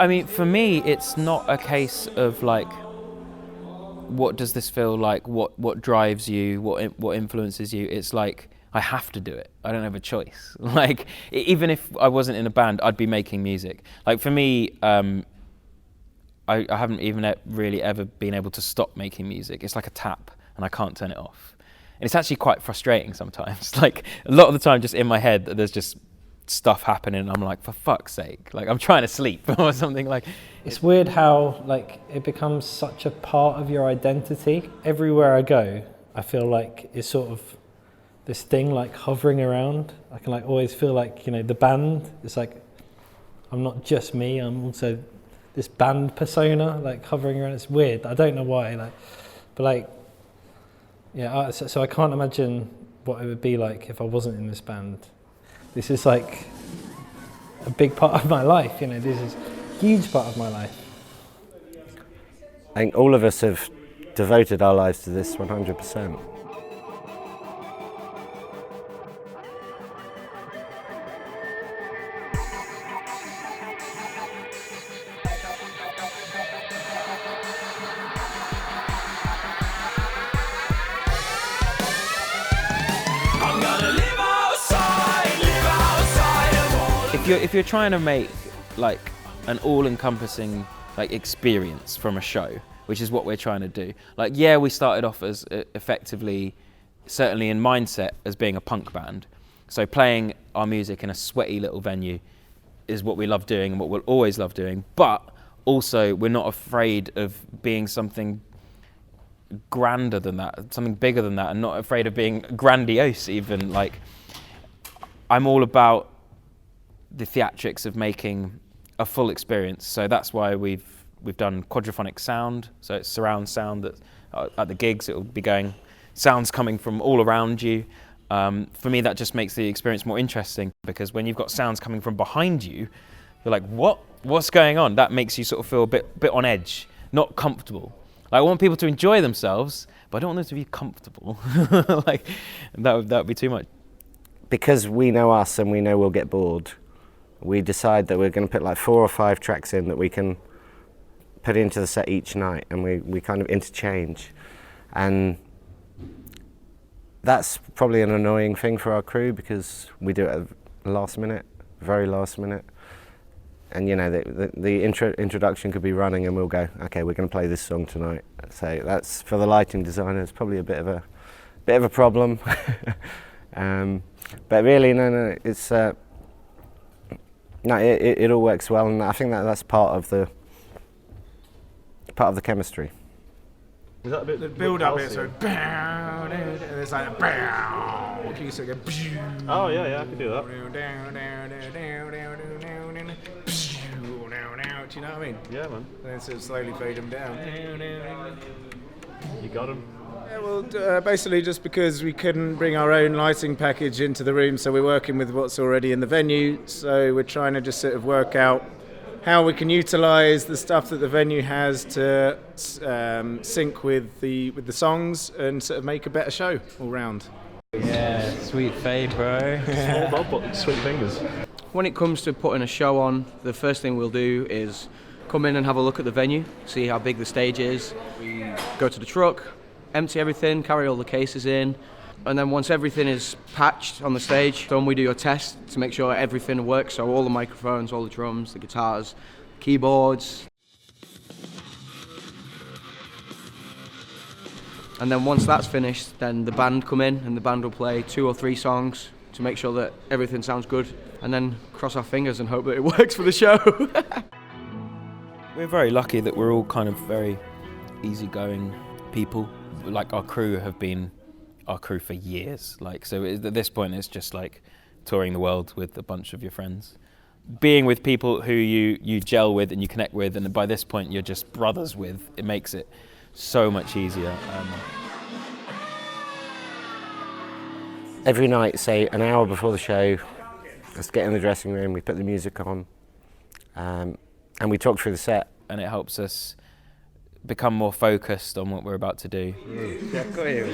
I mean, for me, it's not a case of like, what does this feel like? What drives you? What influences you? It's like I have to do it. I don't have a choice. Like even if I wasn't in a band, I'd be making music. Like for me, I haven't even really ever been able to stop making music. It's like a tap, and I can't turn it off. And it's actually quite frustrating sometimes. Like a lot of the time, just in my head, there's just stuff happening, and I'm like, for fuck's sake, like I'm trying to sleep or something. Like it's weird how like it becomes such a part of your identity. Everywhere I go, I feel like it's sort of this thing like hovering around. I can like always feel like, you know, the band. It's like I'm not just me. I'm also this band persona like hovering around. It's weird. I don't know why. Like, but like, yeah. So I can't imagine what it would be like if I wasn't in this band. This is like a big part of my life, you know, this is a huge part of my life. I think all of us have devoted our lives to this 100%. If you're trying to make like an all-encompassing like experience from a show, which is what we're trying to do. Like, yeah, we started off as effectively, certainly in mindset, as being a punk band. So playing our music in a sweaty little venue is what we love doing and what we'll always love doing. But also, we're not afraid of being something grander than that, something bigger than that, and not afraid of being grandiose even. Like, I'm all about the theatrics of making a full experience. So that's why we've done quadraphonic sound. So it's surround sound that at the gigs it will be going, sounds coming from all around you. For me, that just makes the experience more interesting, because when you've got sounds coming from behind you, you're like, what's going on? That makes you sort of feel a bit on edge, not comfortable. Like, I want people to enjoy themselves, but I don't want them to be comfortable. Like that would be too much. Because we know us and we know we'll get bored, we decide that we're going to put like 4 or 5 tracks in that we can put into the set each night, and we kind of interchange. And that's probably an annoying thing for our crew, because we do it at the last minute, very last minute. And you know, the introduction could be running and we'll go, okay, we're going to play this song tonight. So that's, for the lighting designer, it's probably a bit of a problem. But really, no, it's it all works well, and I think that's part of the chemistry. Is that a bit the build up here? So and it's like can you sort of go? Oh yeah, I can do that. Do you know what I mean? Yeah, man. And then sort of slowly fade them down. You got them. Yeah, well, basically just because we couldn't bring our own lighting package into the room, so we're working with what's already in the venue. So we're trying to just sort of work out how we can utilise the stuff that the venue has to sync with the songs and sort of make a better show all round. Yeah, sweet fade, bro. Small knob, but sweet fingers. When it comes to putting a show on, the first thing we'll do is come in and have a look at the venue, see how big the stage is. We go to the truck, empty everything, carry all the cases in, and then once everything is patched on the stage, then we do a test to make sure everything works, so all the microphones, all the drums, the guitars, keyboards. And then once that's finished, then the band come in and the band will play 2 or 3 songs to make sure that everything sounds good, and then cross our fingers and hope that it works for the show. We're very lucky that we're all kind of very easygoing people. Like, our crew have been our crew for years. Like, so at this point it's just like touring the world with a bunch of your friends. Being with people who you gel with and you connect with, and by this point you're just brothers with, it makes it so much easier. Every night, say an hour before the show, let's get in the dressing room, we put the music on, and we talk through the set. And it helps us become more focused on what we're about to do. But putting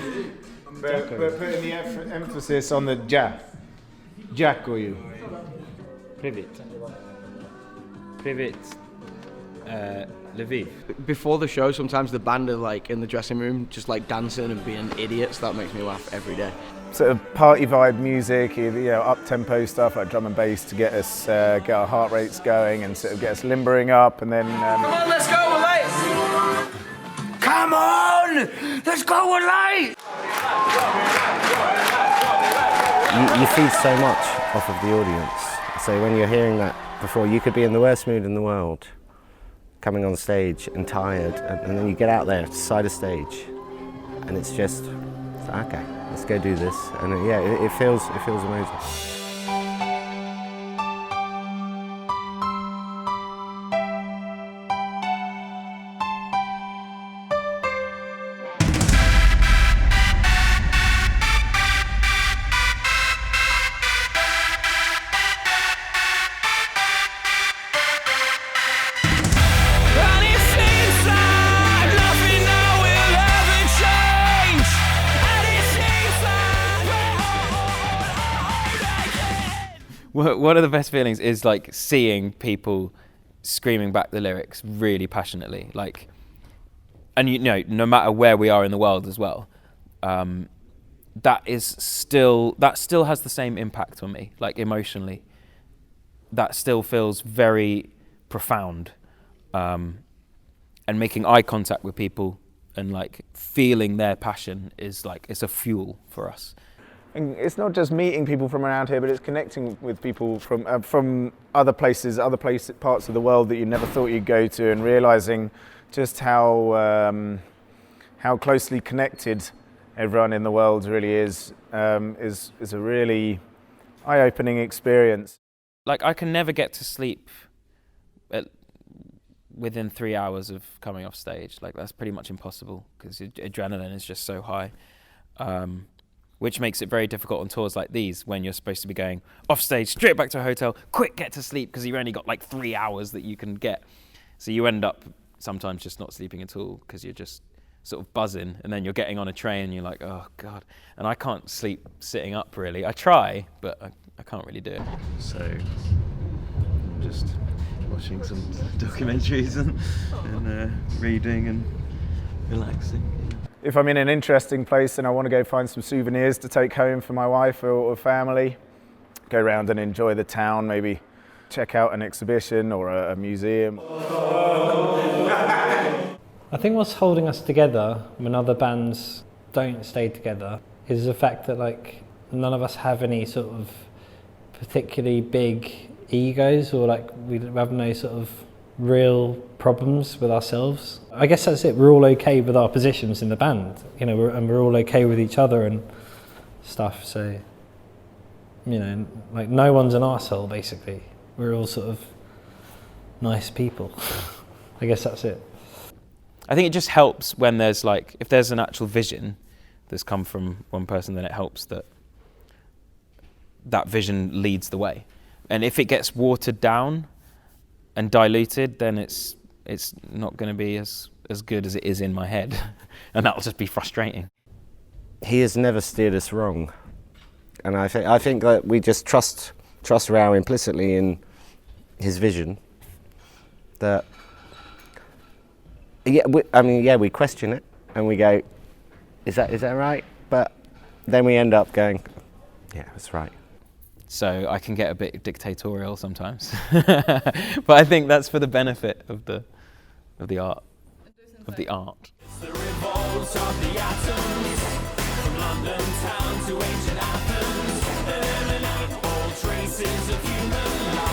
the emphasis on the ja. Dziękuję. Привет. Привет. Lviv. Before the show, sometimes the band are like in the dressing room, just like dancing and being idiots. That makes me laugh every day. Sort of party vibe music, up-tempo stuff like drum and bass to get us, get our heart rates going and sort of get us limbering up, and then... Come on, let's go, we're late! Come on! Let's go, we're late! You feed so much off of the audience. So when you're hearing that before, you could be in the worst mood in the world, coming on stage and tired, and then you get out there, side of stage, and it's just, okay, let's go do this. And it feels amazing. One of the best feelings is like seeing people screaming back the lyrics really passionately, like, and no matter where we are in the world as well, that still has the same impact on me, like emotionally. That still feels very profound, and making eye contact with people and like feeling their passion is like, it's a fuel for us. And it's not just meeting people from around here, but it's connecting with people from other places, parts of the world that you never thought you'd go to, and realising just how closely connected everyone in the world really is a really eye-opening experience. Like, I can never get to sleep within 3 hours of coming off stage. Like, that's pretty much impossible because adrenaline is just so high. Which makes it very difficult on tours like these when you're supposed to be going off stage, straight back to a hotel, quick, get to sleep, because you've only got like 3 hours that you can get. So you end up sometimes just not sleeping at all because you're just sort of buzzing, and then you're getting on a train and you're like, oh God. And I can't sleep sitting up really. I try, but I can't really do it. So, just watching some documentaries and reading and relaxing. If I'm in an interesting place and I want to go find some souvenirs to take home for my wife or family, go around and enjoy the town, maybe check out an exhibition or a museum. I think what's holding us together when other bands don't stay together is the fact that like none of us have any sort of particularly big egos, or like we have no sort of real problems with ourselves. I guess that's it. We're all okay with our positions in the band, we're all okay with each other and stuff. So, like no one's an arsehole basically. We're all sort of nice people. I guess that's it. I think it just helps when there's like, if there's an actual vision that's come from one person, then it helps that that vision leads the way. And if it gets watered down and diluted, then it's not going to be as good as it is in my head, and that'll just be frustrating. He has never steered us wrong, and I think that we just trust Rao implicitly in his vision. That we question it and we go, is that right? But then we end up going, yeah, that's right. So I can get a bit dictatorial sometimes, but I think that's for the benefit of the art. Of the art. It's the revolt of the atoms, from London town to ancient Athens, eliminate all traces of human life.